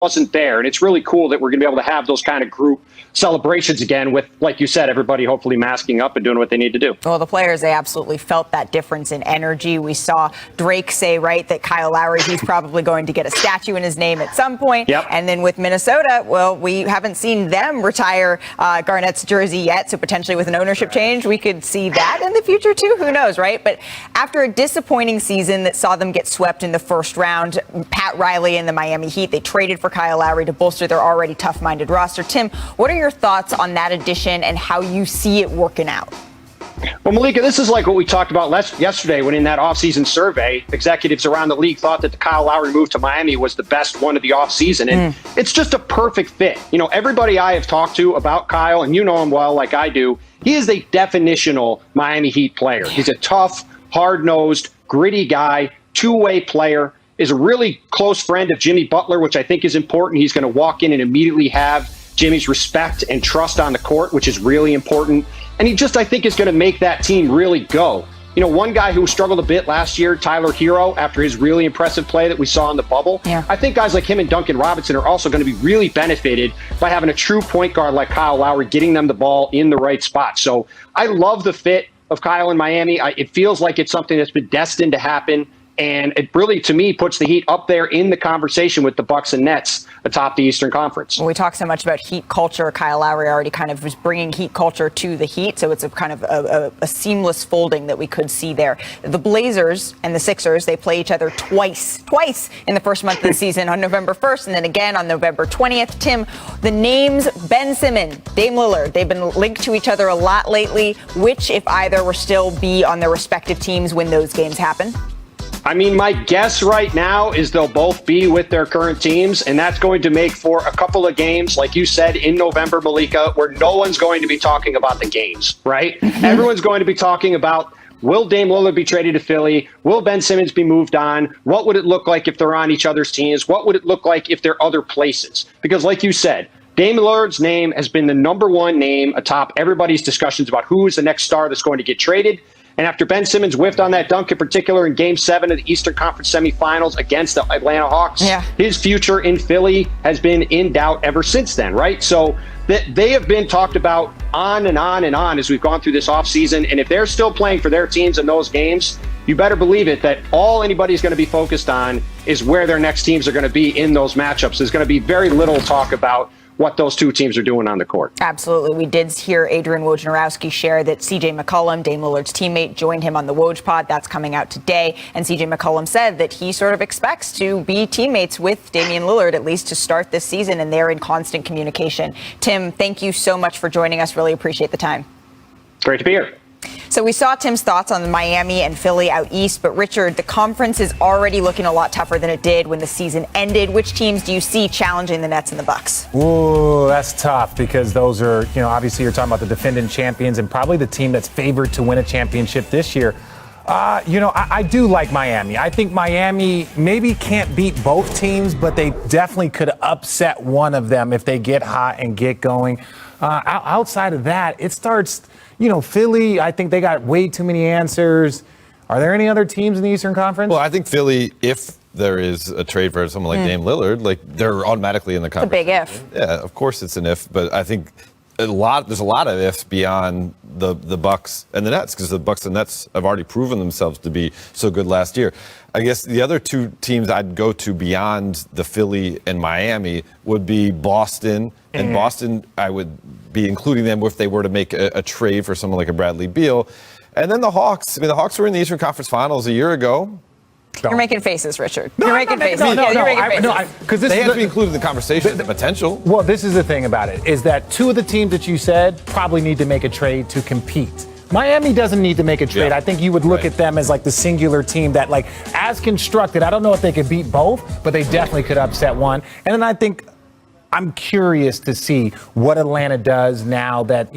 wasn't there. And it's really cool that we're going to be able to have those kind of group celebrations again with, like you said, everybody hopefully masking up and doing what they need to do. Well, the players, they absolutely felt that difference in energy. We saw Drake say, right, that Kyle Lowry, he's probably going to get a statue in his name at some point. Yep. And then with Minnesota, well, we haven't seen them retire Garnett's jersey yet. So potentially with an ownership change, we could see that in the future too. Who knows, right? But after a disappointing season that saw them get swept in the first round, Pat Riley and the Miami Heat, they traded for Kyle Lowry to bolster their already tough-minded roster. Tim, what are your thoughts on that addition and how you see it working out? Well, Malika, this is like what we talked about yesterday when in that offseason survey, executives around the league thought that the Kyle Lowry move to Miami was the best one of the offseason. And it's just a perfect fit. You know, everybody I have talked to about Kyle, and you know him well like I do, he is a definitional Miami Heat player. He's a tough, hard-nosed, gritty guy, two-way player, is a really close friend of Jimmy Butler, which I think is important. He's going to walk in and immediately have Jimmy's respect and trust on the court, which is really important. And he just, I think, is going to make that team really go. You know, one guy who struggled a bit last year, Tyler Hero, after his really impressive play that we saw in the bubble. Yeah. I think guys like him and Duncan Robinson are also going to be really benefited by having a true point guard like Kyle Lowry, getting them the ball in the right spot. So I love the fit of Kyle in Miami. It feels like it's something that's been destined to happen. And it really, to me, puts the Heat up there in the conversation with the Bucks and Nets atop the Eastern Conference. When we talk so much about Heat culture, Kyle Lowry already kind of was bringing Heat culture to the Heat, so it's a kind of a seamless folding that we could see there. The Blazers and the Sixers, they play each other twice in the first month of the season, on November 1st and then again on November 20th. Tim, the names Ben Simmons, Dame Lillard, they've been linked to each other a lot lately. Which, if either, will still be on their respective teams when those games happen? I mean, my guess right now is they'll both be with their current teams, and that's going to make for a couple of games, like you said, in November, Malika, where no one's going to be talking about the games, right? Everyone's going to be talking about, will Dame Lillard be traded to Philly? Will Ben Simmons be moved on? What would it look like if they're on each other's teams? What would it look like if they're other places? Because like you said, Dame Lillard's name has been the number one name atop everybody's discussions about who is the next star that's going to get traded. And after Ben Simmons whiffed on that dunk, in particular in Game 7 of the Eastern Conference semifinals against the Atlanta Hawks, his future in Philly has been in doubt ever since then, right? So they have been talked about on and on and on as we've gone through this offseason. And if they're still playing for their teams in those games, you better believe it that all anybody's going to be focused on is where their next teams are going to be in those matchups. There's going to be very little talk about what those two teams are doing on the court. Absolutely. We did hear Adrian Wojnarowski share that C.J. McCollum, Dame Lillard's teammate, joined him on the Woj pod. That's coming out today. And C.J. McCollum said that he sort of expects to be teammates with Damian Lillard, at least to start this season, and they're in constant communication. Tim, thank you so much for joining us. Really appreciate the time. Great to be here. So we saw Tim's thoughts on the Miami and Philly out east, but Richard, the conference is already looking a lot tougher than it did when the season ended. Which teams do you see challenging the Nets and the Bucks? Ooh, that's tough because those are, obviously you're talking about the defending champions and probably the team that's favored to win a championship this year. I do like Miami. I think Miami maybe can't beat both teams, but they definitely could upset one of them if they get hot and get going. Outside of that, it starts, Philly, I think they got way too many answers. Are there any other teams in the Eastern Conference? Well, I think Philly, if there is a trade for someone like Dame Lillard, they're automatically in the conference. It's a big if. Yeah, of course it's an if, but I think there's a lot of ifs beyond the Bucks and the Nets, because the Bucks and Nets have already proven themselves to be so good last year. I guess the other two teams I'd go to beyond the Philly and Miami would be Boston. And Boston, I would be including them if they were to make a trade for someone like a Bradley Beal. And then the Hawks. I mean, the Hawks were in the Eastern Conference Finals a year ago. You're making faces, Richard. No, you're making faces. Because they have to be included in the conversation, the potential. Well, this is the thing about it, is that two of the teams that you said probably need to make a trade to compete. Miami doesn't need to make a trade. Yeah. I think you would look at them as like the singular team that, like, as constructed, I don't know if they could beat both, but they definitely could upset one. And then I think I'm curious to see what Atlanta does now that,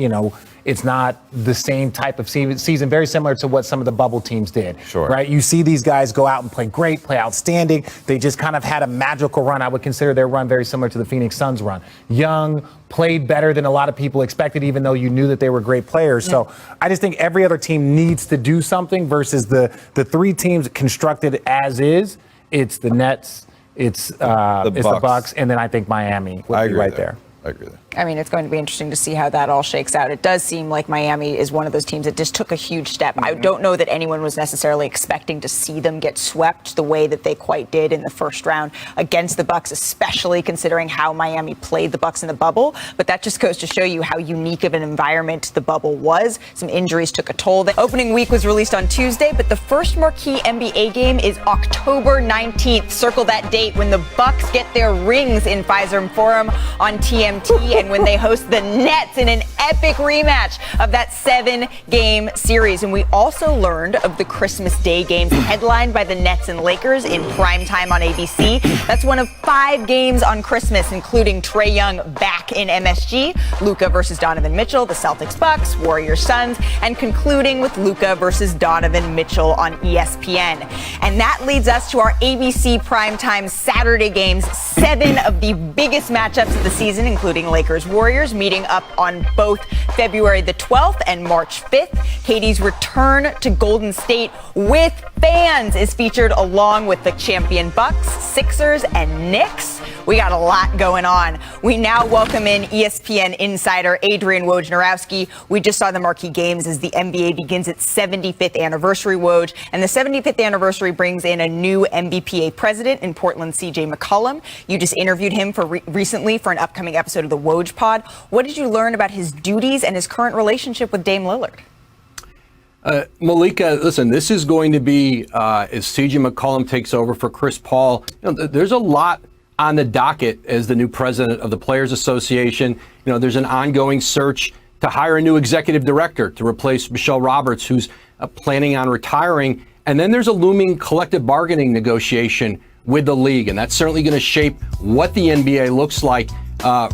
it's not the same type of season, very similar to what some of the bubble teams did. Sure. Right? You see these guys go out and play great, play outstanding. They just kind of had a magical run. I would consider their run very similar to the Phoenix Suns run. Young, played better than a lot of people expected, even though you knew that they were great players. So I just think every other team needs to do something versus the three teams constructed as is. It's the Nets, it's the Bucks, and then I think Miami would be right there. I agree there. I mean, it's going to be interesting to see how that all shakes out. It does seem like Miami is one of those teams that just took a huge step. I don't know that anyone was necessarily expecting to see them get swept the way that they quite did in the first round against the Bucks, especially considering how Miami played the Bucks in the bubble. But that just goes to show you how unique of an environment the bubble was. Some injuries took a toll. The opening week was released on Tuesday, but the first marquee NBA game is October 19th. Circle that date when the Bucks get their rings in Pfizer Forum on TMT. And when they host the Nets in an epic rematch of that 7-game series. And we also learned of the Christmas Day games headlined by the Nets and Lakers in primetime on ABC. That's one of 5 games on Christmas, including Trae Young back in MSG, Luka versus Donovan Mitchell, the Celtics Bucks, Warriors Suns, and concluding with Luka versus Donovan Mitchell on ESPN. And that leads us to our ABC primetime Saturday games, 7 of the biggest matchups of the season, including Lakers Warriors meeting up on both February the 12th and March 5th. Katie's return to Golden State with fans is featured along with the champion Bucks, Sixers, and Knicks. We got a lot going on. We now welcome in ESPN insider Adrian Wojnarowski. We just saw the marquee games as the NBA begins its 75th anniversary, Woj. And the 75th anniversary brings in a new NBPA president in Portland, CJ McCollum. You just interviewed him for recently for an upcoming episode of the Woj Pod. What did you learn about his duties and his current relationship with Dame Lillard? Malika, listen, this is going to be, as CJ McCollum takes over for Chris Paul, there's a lot on the docket as the new president of the Players Association. There's an ongoing search to hire a new executive director to replace Michelle Roberts, who's planning on retiring. And then there's a looming collective bargaining negotiation with the league. And that's certainly going to shape what the NBA looks like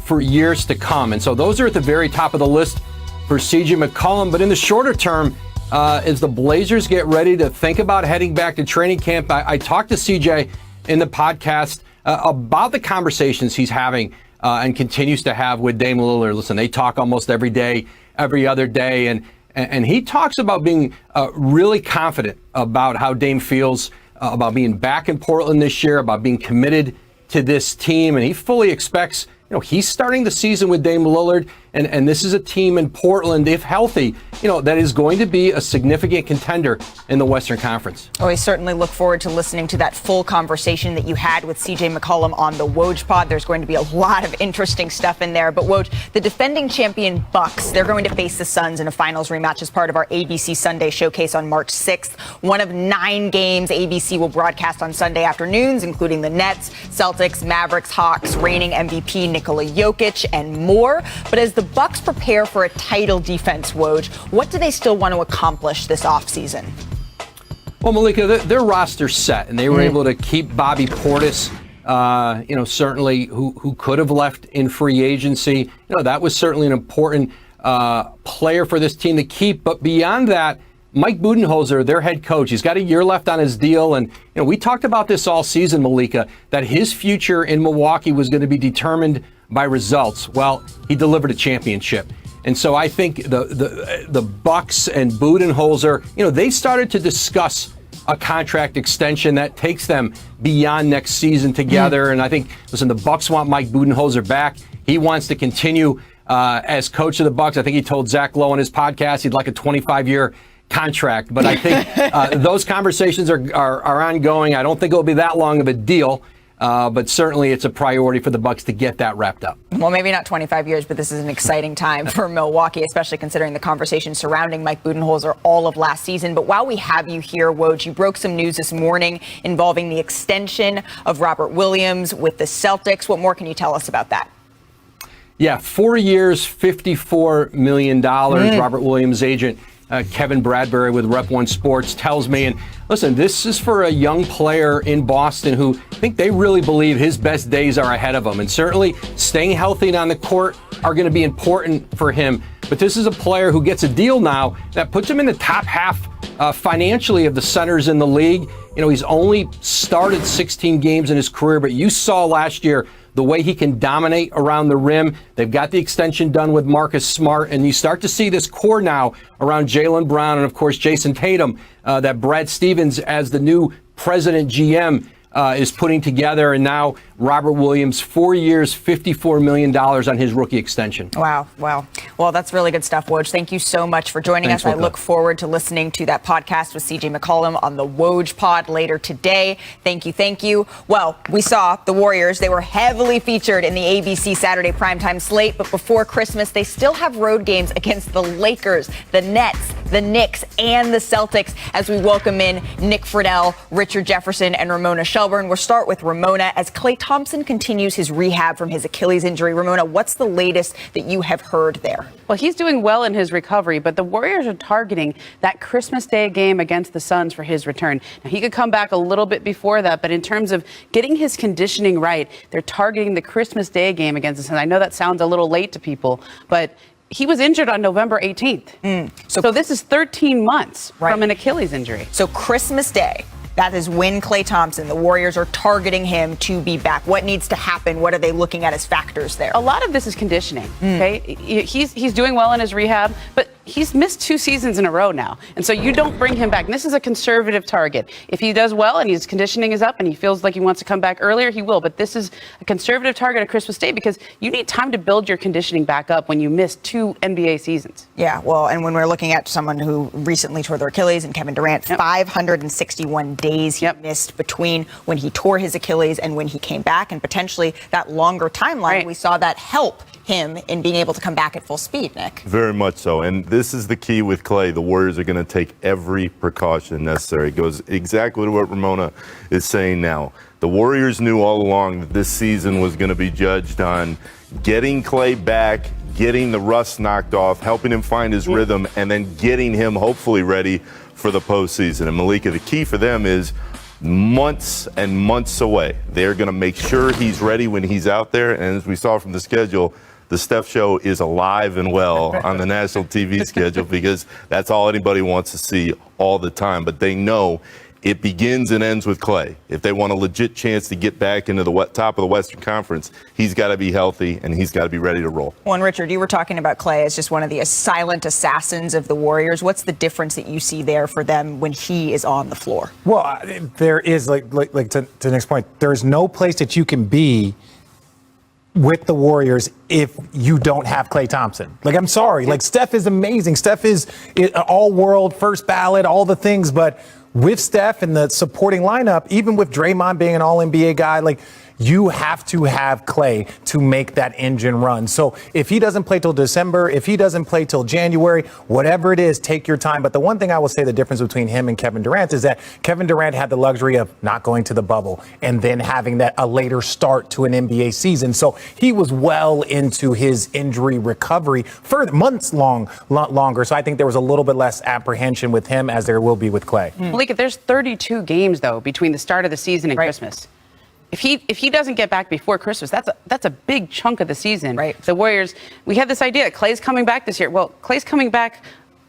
for years to come. And so those are at the very top of the list for CJ McCollum. But in the shorter term, as the Blazers get ready to think about heading back to training camp, I talked to CJ in the podcast about the conversations he's having and continues to have with Dame Lillard. Listen, they talk almost every day, every other day, and he talks about being really confident about how Dame feels about being back in Portland this year, about being committed to this team, and he fully expects, he's starting the season with Dame Lillard, and this is a team in Portland, if healthy, that is going to be a significant contender in the Western Conference. Oh, I certainly look forward to listening to that full conversation that you had with CJ McCollum on the Woj Pod. There's going to be a lot of interesting stuff in there. But Woj, the defending champion Bucks, they're going to face the Suns in a finals rematch as part of our ABC Sunday showcase on March 6th. One of 9 games ABC will broadcast on Sunday afternoons, including the Nets, Celtics, Mavericks, Hawks, reigning MVP Nikola Jokic, and more. But as the Bucks prepare for a title defense, Woj, what do they still want to accomplish this offseason? Well, Malika, their roster's set, and they were able to keep Bobby Portis, certainly who could have left in free agency. That was certainly an important player for this team to keep. But beyond that, Mike Budenholzer, their head coach, he's got a year left on his deal. And we talked about this all season, Malika, that his future in Milwaukee was going to be determined by results. Well, he delivered a championship. And so I think the Bucks and Budenholzer, they started to discuss a contract extension that takes them beyond next season together. And I think, listen, the Bucks want Mike Budenholzer back. He wants to continue as coach of the Bucks. I think he told Zach Lowe on his podcast he'd like a 25-year contract. But I think those conversations are ongoing. I don't think it'll be that long of a deal. But certainly it's a priority for the Bucks to get that wrapped up. Well, maybe not 25 years, but this is an exciting time for Milwaukee, especially considering the conversation surrounding Mike Budenholzer all of last season. But while we have you here, Woj, you broke some news this morning involving the extension of Robert Williams with the Celtics. What more can you tell us about that? Yeah, 4 years, $54 million. Robert Williams' agent, Kevin Bradbury with Rep 1 Sports, tells me. And listen, this is for a young player in Boston who I think they really believe his best days are ahead of him. And certainly staying healthy and on the court are going to be important for him. But this is a player who gets a deal now that puts him in the top half financially of the centers in the league. He's only started 16 games in his career, but you saw last year the way he can dominate around the rim. They've got the extension done with Marcus Smart, and you start to see this core now around Jaylen Brown and, of course, Jason Tatum, that Brad Stevens, as the new president GM, is putting together, and now Robert Williams, 4 years, $54 million on his rookie extension. Wow. Well, that's really good stuff, Woj. Thank you so much for joining us. I look forward to listening to that podcast with CJ McCollum on the Woj Pod later today. Thank you. Well, we saw the Warriors. They were heavily featured in the ABC Saturday primetime slate, but before Christmas, they still have road games against the Lakers, the Nets, the Knicks, and the Celtics as we welcome in Nick Friedel, Richard Jefferson, and Ramona Shelburne. We'll start with Ramona as Klay Thompson continues his rehab from his Achilles injury. Ramona, what's the latest that you have heard there? Well, he's doing well in his recovery, but the Warriors are targeting that Christmas Day game against the Suns for his return. Now, he could come back a little bit before that, but in terms of getting his conditioning right, they're targeting the Christmas Day game against the Suns. I know that sounds a little late to people, but he was injured on November 18th. So this is 13 months from an Achilles injury. So Christmas Day. That is when Klay Thompson, the Warriors are targeting him to be back. What needs to happen? What are they looking at as factors there? A lot of this is conditioning. Okay, he's doing well in his rehab, but he's missed 2 seasons in a row now, and so you don't bring him back. And this is a conservative target. If he does well and his conditioning is up and he feels like he wants to come back earlier, he will. But this is a conservative target at Christmas Day because you need time to build your conditioning back up when you miss 2 NBA seasons. Yeah, well, and when we're looking at someone who recently tore their Achilles and Kevin Durant, 561 days he missed between when he tore his Achilles and when he came back, and potentially that longer timeline, we saw that help him in being able to come back at full speed, Nick. Very much so. And this is the key with Klay. The Warriors are going to take every precaution necessary. It goes exactly to what Ramona is saying now. The Warriors knew all along that this season was going to be judged on getting Klay back, getting the rust knocked off, helping him find his rhythm, and then getting him hopefully ready for the postseason. And Malika, the key for them is months and months away. They're going to make sure he's ready when he's out there. And as we saw from the schedule, the Steph Show is alive and well on the national TV schedule because that's all anybody wants to see all the time. But they know it begins and ends with Klay. If they want a legit chance to get back into the top of the Western Conference, he's got to be healthy and he's got to be ready to roll. Well, and Richard, you were talking about Klay as just one of the silent assassins of the Warriors. What's the difference that you see there for them when he is on the floor? Well, there is, like to the next point, there's no place that you can be with the Warriors if you don't have Klay Thompson. Like, I'm sorry. Like, Steph is amazing. Steph is all-world, first ballot, all the things. But with Steph and the supporting lineup, even with Draymond being an all-NBA guy, like, you have to have Klay to make that engine run. So if he doesn't play till December, if he doesn't play till January, whatever it is, take your time. But the one thing I will say the difference between him and Kevin Durant is that Kevin Durant had the luxury of not going to the bubble and then having a later start to an NBA season. So he was well into his injury recovery for months longer. So I think there was a little bit less apprehension with him as there will be with Klay. Malika, there's 32 games, though, between the start of the season and Christmas. If he doesn't get back before Christmas, that's a big chunk of the season. Right. The Warriors, we had this idea, Klay's coming back this year. Well, Klay's coming back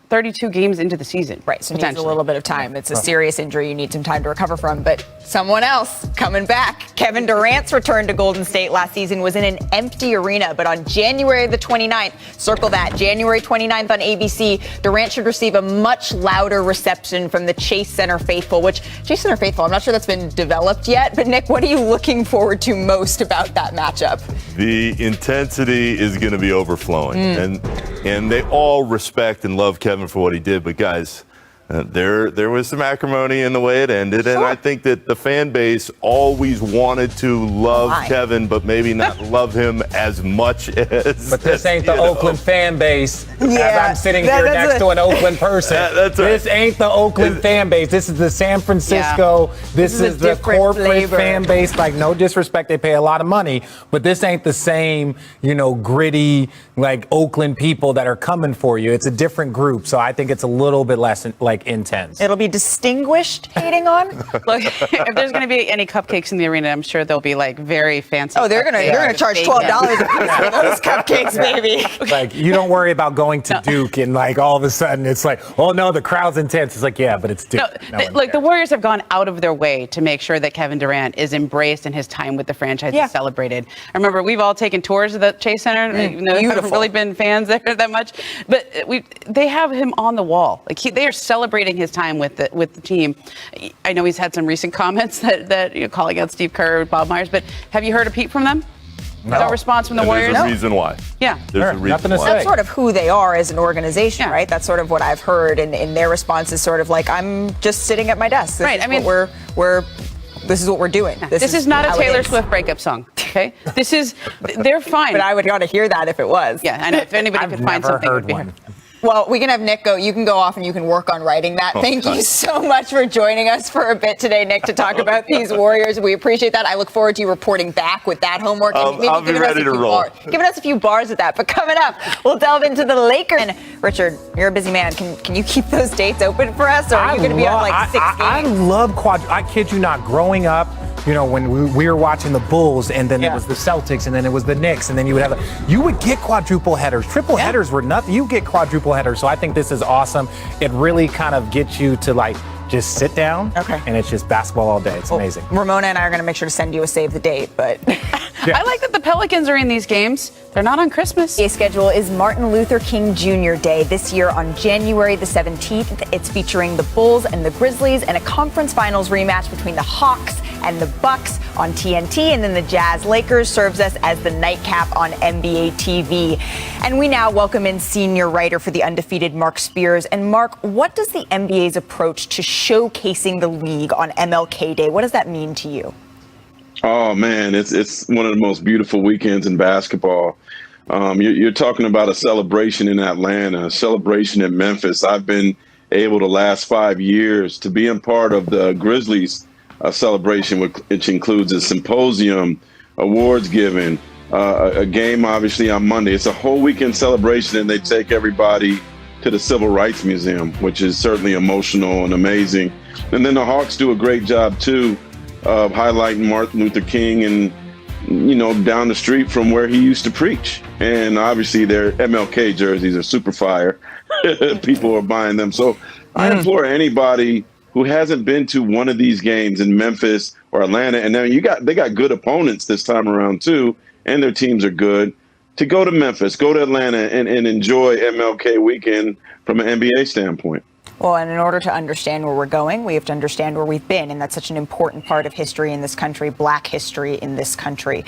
32 games into the season. Right, so it needs a little bit of time. It's a serious injury you need some time to recover from. But someone else coming back. Kevin Durant's return to Golden State last season was in an empty arena. But on January the 29th, circle that, January 29th on ABC, Durant should receive a much louder reception from the Chase Center faithful, which Chase Center faithful, I'm not sure that's been developed yet. But Nick, what are you looking forward to most about that matchup? The intensity is going to be overflowing. And they all respect and love Kevin for what he did, but guys, there was some acrimony in the way it ended, and I think that the fan base always wanted to love Kevin, but maybe not love him as much as. But this ain't the Oakland fan base. As I'm sitting here next to an Oakland person. This ain't the Oakland fan base. This is the San Francisco. This is the corporate fan base. Like, no disrespect, they pay a lot of money, but this ain't the same, gritty, like Oakland people that are coming for you. It's a different group, so I think it's a little bit less intense. It'll be distinguished hating on. Look, if there's going to be any cupcakes in the arena, I'm sure they'll be like very fancy. Oh, they're gonna charge $12 a piece for those cupcakes, baby. Like, you don't worry about going to Duke and like all of a sudden it's like, oh no, the crowd's intense. It's like, yeah, but it's Duke. Look, the Warriors have gone out of their way to make sure that Kevin Durant is embraced and his time with the franchise is celebrated. I remember we've all taken tours of the Chase Center. Haven't really been fans there that much, but they have him on the wall. Like they are celebrating celebrating his time with the team. I know he's had some recent comments that calling out Steve Kerr, Bob Myers, but have you heard a peep from them? No response from the Warriors? There's a reason why. Yeah. There's a reason nothing to why. say. That's sort of who they are as an organization, Yeah. right? That's sort of what I've heard, and their response is sort of like, I'm just sitting at my desk. Right, I mean- This is what we're doing. This is not a how it Taylor is. Swift breakup song, okay? They're fine. But I would want to hear that if it was. Yeah, I know. If anybody I've could find never something, it would heard be one. her. Well, we can have Nick go. You can go off and you can work on writing that. Thank you so much for joining us for a bit today, Nick, to talk about these Warriors. We appreciate that. I look forward to you reporting back with that homework. And maybe I'll be giving us ready a to few roll. Giving us a few bars at that. But coming up, we'll delve into the Lakers. And Richard, you're a busy man. Can you keep those dates open for us? Or are you going to be on like 6 I games? love I kid you not. Growing up, when we were watching the Bulls, and then it was the Celtics, and then it was the Knicks, and then you would get quadruple headers. Triple headers were nothing. You get quadruple headers. So I think this is awesome. It really kind of gets you to just sit down. Okay. And it's just basketball all day. It's amazing. Ramona and I are going to make sure to send you a save the date, but I like that the Pelicans are in these games. They're not on Christmas. The schedule is Martin Luther King Jr. Day this year on January the 17th. It's featuring the Bulls and the Grizzlies and a conference finals rematch between the Hawks and the Bucks on TNT, and then the Jazz Lakers serves us as the nightcap on NBA TV. And we now welcome in senior writer for the Undefeated, Mark Spears. And Mark, what does the NBA's approach to showcasing the league on MLK Day, what does that mean to you? Oh man, it's one of the most beautiful weekends in basketball. You're talking about a celebration in Atlanta, a celebration in Memphis. I've been able the last 5 years to be a part of the Grizzlies celebration, which includes a symposium, awards giving, a game obviously on Monday. It's a whole weekend celebration, and they take everybody to the Civil Rights Museum, which is certainly emotional and amazing. And then the Hawks do a great job too of highlighting Martin Luther King and down the street from where he used to preach. And obviously their MLK jerseys are super fire. People are buying them. So I implore anybody who hasn't been to one of these games in Memphis or Atlanta, and then they got good opponents this time around too, and their teams are good, to go to Memphis, go to Atlanta, and enjoy MLK weekend from an NBA standpoint. Well, and in order to understand where we're going, we have to understand where we've been. And that's such an important part of history in this country, Black history in this country.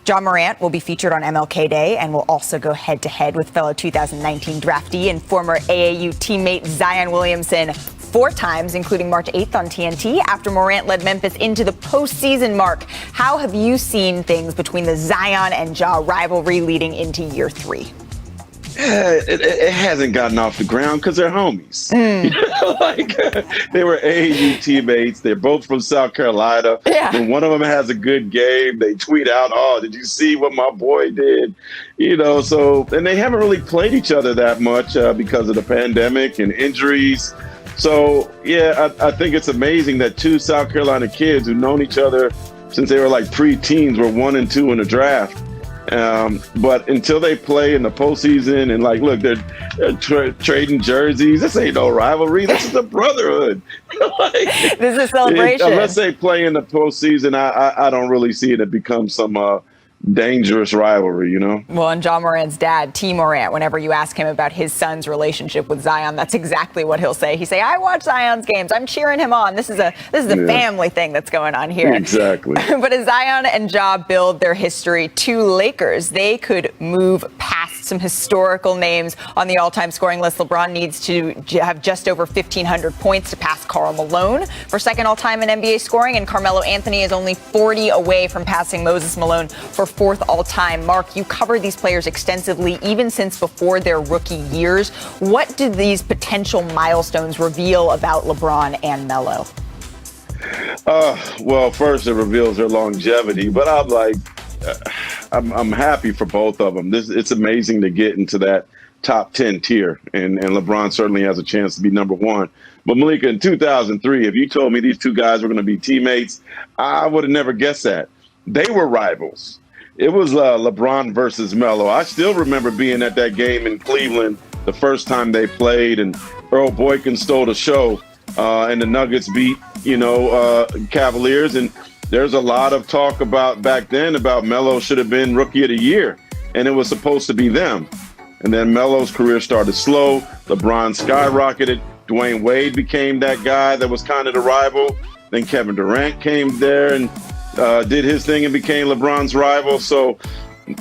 John Morant will be featured on MLK Day and will also go head-to-head with fellow 2019 draftee and former AAU teammate Zion Williamson 4 times, including March 8th on TNT, after Morant led Memphis into the postseason. Mark, how have you seen things between the Zion and Ja rivalry leading into year 3? It hasn't gotten off the ground because they're homies. They were AAU teammates. They're both from South Carolina. Yeah. When one of them has a good game, they tweet out, "Oh, did you see what my boy did?" And they haven't really played each other that much because of the pandemic and injuries. So, yeah, I think it's amazing that 2 South Carolina kids who've known each other since they were like pre-teens were 1 and 2 in the draft. But until they play in the postseason and look, they're trading jerseys. This ain't no rivalry. This is a brotherhood. This is a celebration. Unless they play in the postseason, I don't really see it become some dangerous rivalry, Well, and John Morant's dad, T. Morant, whenever you ask him about his son's relationship with Zion, that's exactly what he'll say. He say, "I watch Zion's games. I'm cheering him on. This is a family thing that's going on here." Exactly. But as Zion and Ja build their history to Lakers, they could move past some historical names on the all-time scoring list. LeBron needs to have just over 1,500 points to pass Karl Malone for second all-time in NBA scoring, and Carmelo Anthony is only 40 away from passing Moses Malone for 4th all-time. Mark, you covered these players extensively, even since before their rookie years. What did these potential milestones reveal about LeBron and Melo? Well, first it reveals their longevity, but I'm happy for both of them. It's amazing to get into that top 10 tier, and LeBron certainly has a chance to be number 1. But Malika, in 2003, if you told me these 2 guys were going to be teammates, I would have never guessed that. They were rivals. It was LeBron versus Melo. I still remember being at that game in Cleveland the first time they played, and Earl Boykin stole the show, and the Nuggets beat, Cavaliers. And there's a lot of talk about back then about Melo should have been Rookie of the Year, and it was supposed to be them. And then Melo's career started slow. LeBron skyrocketed. Dwayne Wade became that guy that was kind of the rival. Then Kevin Durant came there and did his thing and became LeBron's rival. So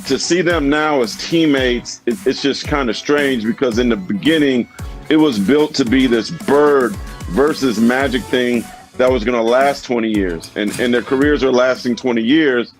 to see them now as teammates, it's just kind of strange, because in the beginning, it was built to be this Bird versus Magic thing that was going to last 20 years. And their careers are lasting 20 years,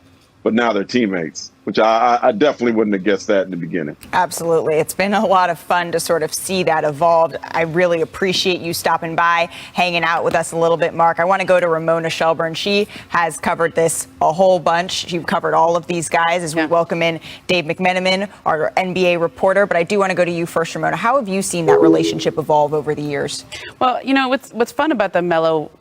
but now they're teammates, which I definitely wouldn't have guessed that in the beginning. Absolutely. It's been a lot of fun to sort of see that evolved. I really appreciate you stopping by, hanging out with us a little bit, Mark. I want to go to Ramona Shelburne. She has covered this a whole bunch. She covered all of these guys as we welcome in Dave McMenamin, our NBA reporter. But I do want to go to you first, Ramona. How have you seen that relationship evolve over the years? Well, what's fun about the Melo,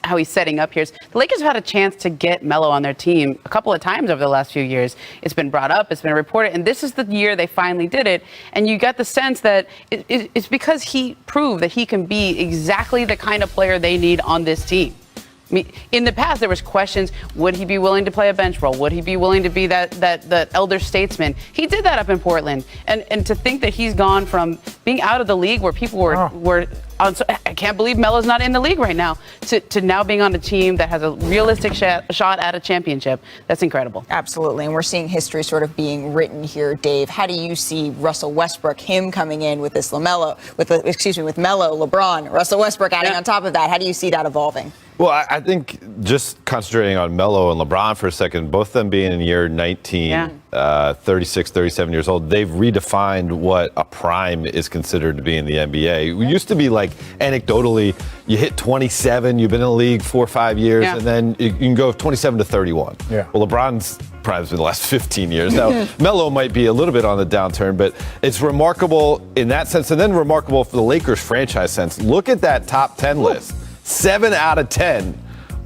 how he's setting up here is the Lakers have had a chance to get Melo on their team a couple of times over the last few years. It's been brought up, it's been reported, and this is the year they finally did it. And you got the sense that it's because he proved that he can be exactly the kind of player they need on this team. I mean, in the past, there was questions, would he be willing to play a bench role? Would he be willing to be that elder statesman? He did that up in Portland. And to think that he's gone from being out of the league where people were on, so I can't believe Melo's not in the league right now, to now being on a team that has a realistic shot at a championship. That's incredible. Absolutely. And we're seeing history sort of being written here, Dave. How do you see Russell Westbrook, him coming in with this Melo, LeBron, Russell Westbrook adding on top of that? How do you see that evolving? Well, I think just concentrating on Melo and LeBron for a second, both of them being in year 19, 36, 37 years old, they've redefined what a prime is considered to be in the NBA. We used to be like, anecdotally, you hit 27, you've been in the league 4 or 5 years, and then you can go 27 to 31. Yeah. Well, LeBron's prime's been the last 15 years. Now, Melo might be a little bit on the downturn, but it's remarkable in that sense, and then remarkable for the Lakers franchise sense. Look at that top 10 list. 7 out of 10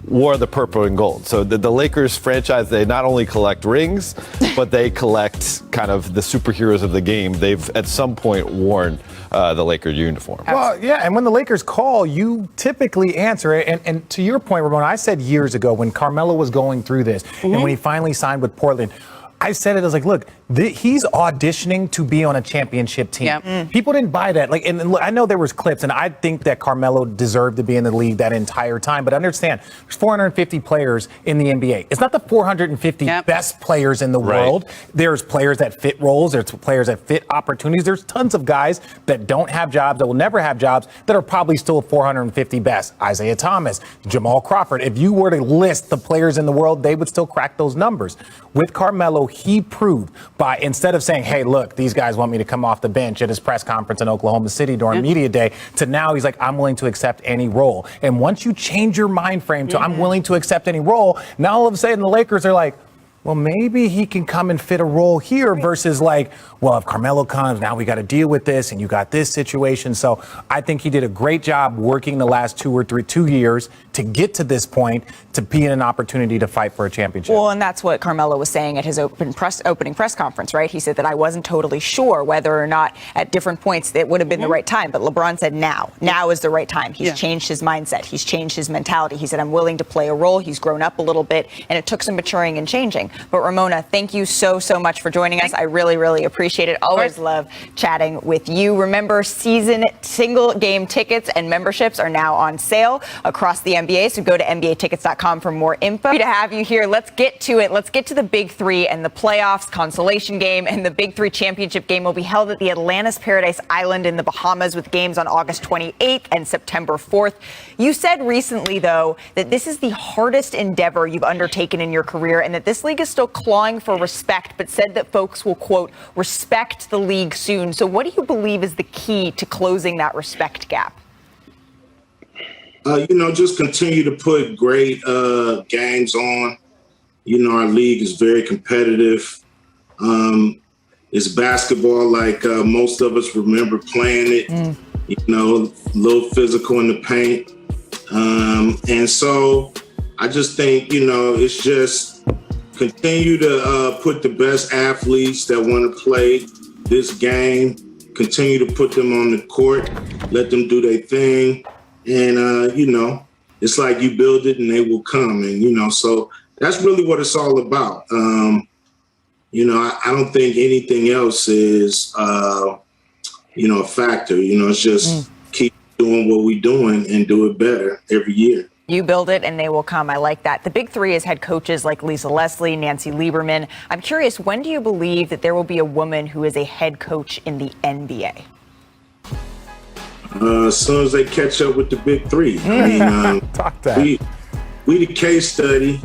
wore the purple and gold. So the Lakers franchise, they not only collect rings, but they collect kind of the superheroes of the game. They've at some point worn the Laker uniform. Well, yeah, and when the Lakers call, you typically answer it. And to your point, Ramona, I said years ago when Carmelo was going through this, and when he finally signed with Portland, I said it, I was like, look, he's auditioning to be on a championship team. Yep. People didn't buy that. And look, I know there was clips, and I think that Carmelo deserved to be in the league that entire time. But understand, there's 450 players in the NBA. It's not the 450 best players in the world. There's players that fit roles. There's players that fit opportunities. There's tons of guys that don't have jobs, that will never have jobs, that are probably still 450 best. Isaiah Thomas, Jamal Crawford. If you were to list the players in the world, they would still crack those numbers. With Carmelo, he proved by, instead of saying, hey, look, these guys want me to come off the bench at his press conference in Oklahoma City during media day, to now he's like, I'm willing to accept any role. And once you change your mind frame to I'm willing to accept any role, now all of a sudden the Lakers are like, well, maybe he can come and fit a role here versus like, well, if Carmelo comes, now we got to deal with this and you got this situation. So I think he did a great job working the last 2 years to get to this point, to be in an opportunity to fight for a championship. Well, and that's what Carmelo was saying at his opening press conference, right? He said that I wasn't totally sure whether or not at different points it would have been the right time. But LeBron said now is the right time. He's changed his mindset. He's changed his mentality. He said, I'm willing to play a role. He's grown up a little bit, and it took some maturing and changing. But Ramona, thank you so much for joining us. I really, really appreciate it. Always love chatting with you. Remember, season single game tickets and memberships are now on sale across the NBA. So go to NBAtickets.com for more info. Happy to have you here. Let's get to it. Let's get to the Big Three and the playoffs, consolation game, and the Big Three championship game will be held at the Atlantis Paradise Island in the Bahamas with games on August 28th and September 4th. You said recently, though, that this is the hardest endeavor you've undertaken in your career and that this league is still clawing for respect, but said that folks will, quote, respect the league soon. So what do you believe is the key to closing that respect gap? Just continue to put great games on. Our league is very competitive. It's basketball like most of us remember playing it, a little physical in the paint. And so I just think, it's just continue to put the best athletes that want to play this game, continue to put them on the court, let them do their thing. And, it's like you build it and they will come. And, so that's really what it's all about. I don't think anything else is, a factor. It's just doing what we're doing and do it better every year. You build it and they will come. I like that. The big three is head coaches like Lisa Leslie, Nancy Lieberman. I'm curious, when do you believe that there will be a woman who is a head coach in the NBA? As soon as they catch up with the big three. I mean, Talk that. We the case study,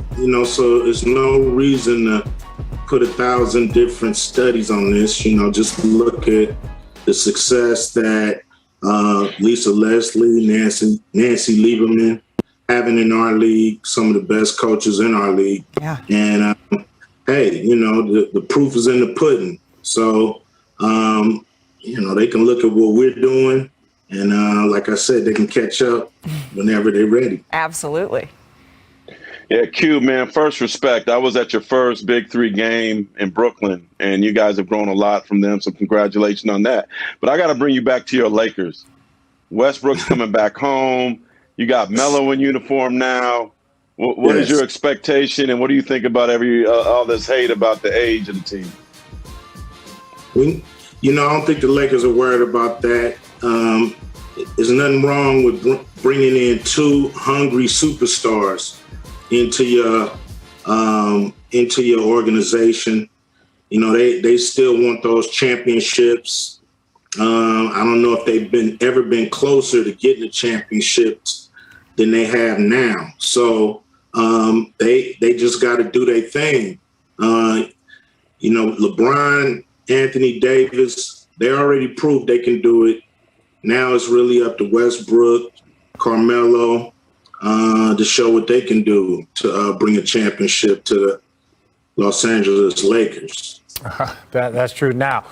so there's no reason to put 1,000 different studies on this. Just look at the success that Lisa Leslie, Nancy Lieberman having in our league, some of the best coaches in our league. Yeah. And hey, the proof is in the pudding. So, they can look at what we're doing. And like I said, they can catch up whenever they're ready. Absolutely. Yeah, Q, man, first respect. I was at your first Big Three game in Brooklyn, and you guys have grown a lot from them, so congratulations on that. But I got to bring you back to your Lakers. Westbrook's coming back home. You got Melo in uniform now. What is your expectation, and what do you think about all this hate about the age of the team? I don't think the Lakers are worried about that. There's nothing wrong with bringing in two hungry superstars into your organization. They still want those championships. I don't know if they've ever been closer to getting the championships than they have now. So they just got to do their thing. LeBron, Anthony Davis, they already proved they can do it. Now it's really up to Westbrook, Carmelo, to show what they can do to bring a championship to the Los Angeles Lakers. That's true. Now,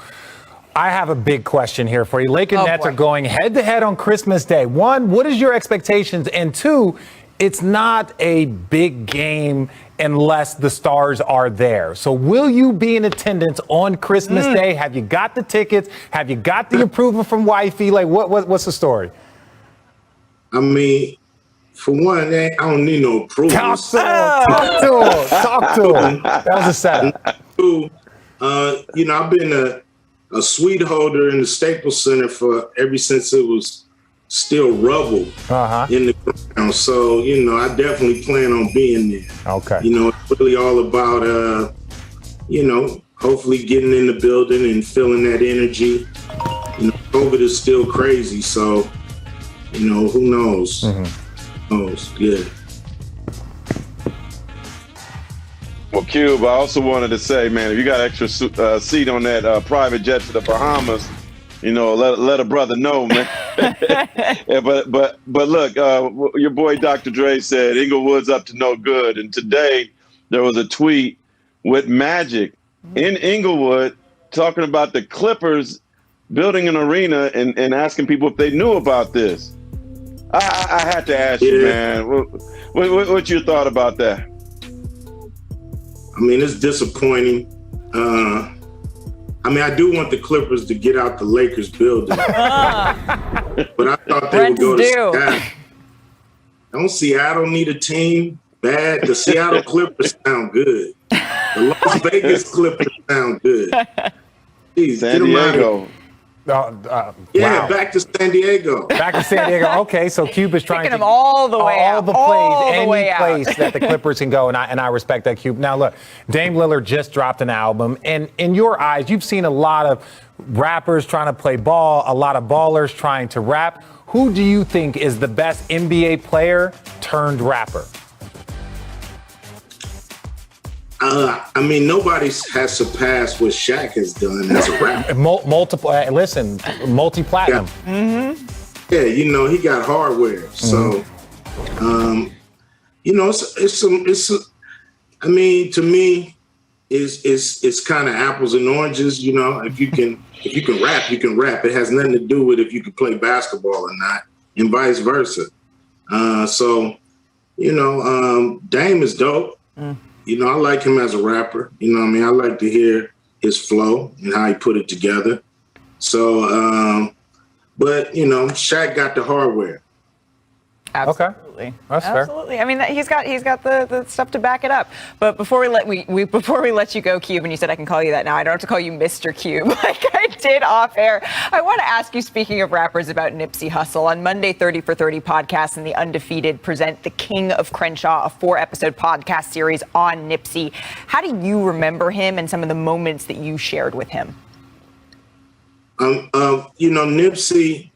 I have a big question here for you. Lakers Nets are going head-to-head on Christmas Day. One, what is your expectations? And two, it's not a big game unless the stars are there. So will you be in attendance on Christmas Day? Have you got the tickets? Have you got the approval from wifey? Like, what's the story? I mean, for one, I don't need no approval. Talk to him. That was a setup. Two, I've been a suite holder in the Staples Center ever since it was still rubble in the ground. So, I definitely plan on being there. Okay. It's really all about, hopefully getting in the building and feeling that energy. COVID is still crazy. So, who knows? Who knows? Yeah. Well, Cube, I also wanted to say, man, if you got extra seat on that private jet to the Bahamas, let a brother know, man. Yeah, but look, your boy Dr. Dre said Inglewood's up to no good, and today there was a tweet with Magic in Inglewood talking about the Clippers building an arena and asking people if they knew about this. I had to ask you, man, what you thought about that? I mean, it's disappointing. I do want the Clippers to get out the Lakers building. But I thought they would go to Seattle. Don't Seattle need a team bad? The Seattle Clippers sound good. The Las Vegas Clippers sound good. Jeez, San Diego. Wow. Back to San Diego. Back to San Diego. Okay, so Cube is trying to them all the way out. Any place that the Clippers can go, and I respect that, Cube. Now, look, Dame Lillard just dropped an album, and in your eyes, you've seen a lot of rappers trying to play ball, a lot of ballers trying to rap. Who do you think is the best NBA player turned rapper? Nobody has surpassed what Shaq has done as a rapper. Multi-platinum. Yeah, he got hardware. So, to me, it's kind of apples and oranges. If you can rap, you can rap. It has nothing to do with if you can play basketball or not, and vice versa. Dame is dope. I like him as a rapper. I like to hear his flow and how he put it together. So, but Shaq got the hardware. Absolutely. Absolutely. That's fair. Absolutely. I mean, he's got the stuff to back it up. But before we let you go, Cube, and you said I can call you that now. I don't have to call you Mr. Cube like I did off air. I want to ask you, speaking of rappers, about Nipsey Hussle. On Monday, 30 for 30 podcast and The Undefeated present The King of Crenshaw, a 4-episode podcast series on Nipsey. How do you remember him and some of the moments that you shared with him? Nipsey,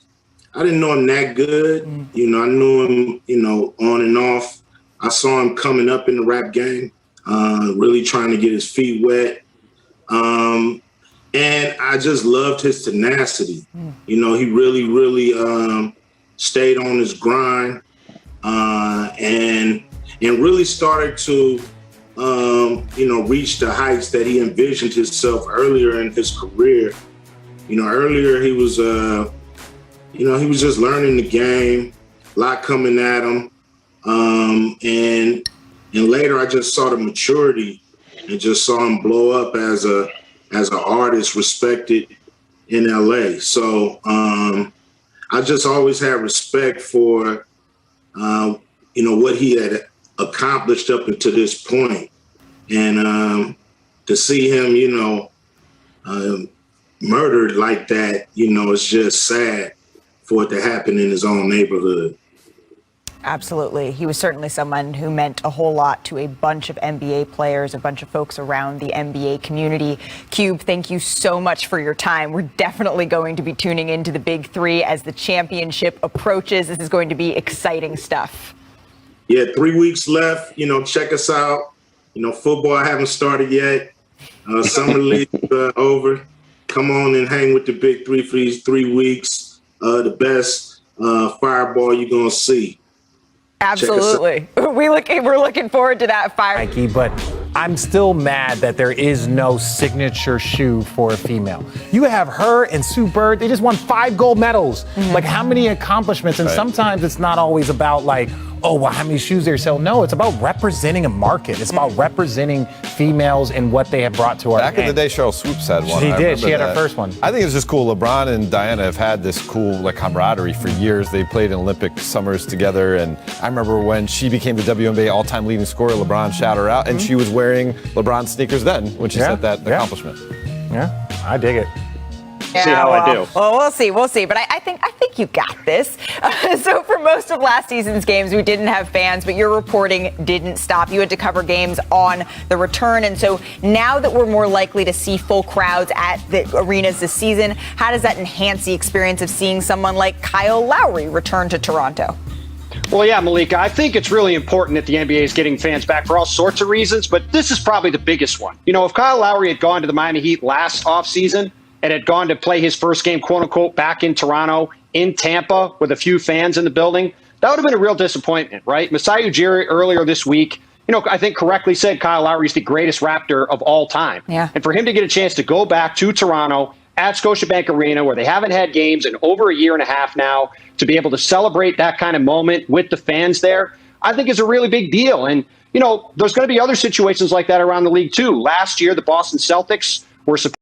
I didn't know him that good. I knew him, on and off. I saw him coming up in the rap game, really trying to get his feet wet. And I just loved his tenacity. He really, really stayed on his grind and really started to, reach the heights that he envisioned himself earlier in his career. Earlier he was, he was just learning the game, a lot coming at him. And later I just saw the maturity and just saw him blow up as an artist respected in LA. So I just always had respect for, what he had accomplished up until this point. And to see him, murdered like that, it's just sad for it to happen in his own neighborhood. Absolutely. He was certainly someone who meant a whole lot to a bunch of NBA players, a bunch of folks around the NBA community. Cube, thank you so much for your time. We're definitely going to be tuning into the Big Three as the championship approaches. This is going to be exciting stuff. Yeah, 3 weeks left. Check us out. Football haven't started yet. Summer league over. Come on and hang with the Big Three for these 3 weeks. The best fireball you're going to see. Absolutely. We're looking forward to that fire. Nike, but I'm still mad that there is no signature shoe for a female. You have her and Sue Bird. They just won 5 gold medals. Like, how many accomplishments? And sometimes it's not always about how many shoes they sell. No, it's about representing a market. It's about representing females and what they have brought to our Back in the day, Cheryl Swoops had one. She did. She had her first one. I think it's just cool. LeBron and Diana have had this cool camaraderie for years. They played in Olympic summers together, and I remember when she became the WNBA all-time leading scorer, LeBron shouted her out, and she was wearing LeBron sneakers then when she set that accomplishment. Yeah, I dig it. See how I do. Well, we'll see. But I think you got this. So for most of last season's games, we didn't have fans, but your reporting didn't stop. You had to cover games on the return. And so now that we're more likely to see full crowds at the arenas this season, how does that enhance the experience of seeing someone like Kyle Lowry return to Toronto? Well, yeah, Malika, I think it's really important that the NBA is getting fans back for all sorts of reasons, but this is probably the biggest one. If Kyle Lowry had gone to the Miami Heat last offseason and had gone to play his first game, quote unquote, back in Toronto, in Tampa, with a few fans in the building, that would have been a real disappointment, right? Masai Ujiri earlier this week, I think correctly said Kyle Lowry is the greatest Raptor of all time. Yeah. And for him to get a chance to go back to Toronto at Scotiabank Arena, where they haven't had games in over a year and a half now, to be able to celebrate that kind of moment with the fans there, I think is a really big deal. And, there's going to be other situations like that around the league, too. Last year, the Boston Celtics were supposed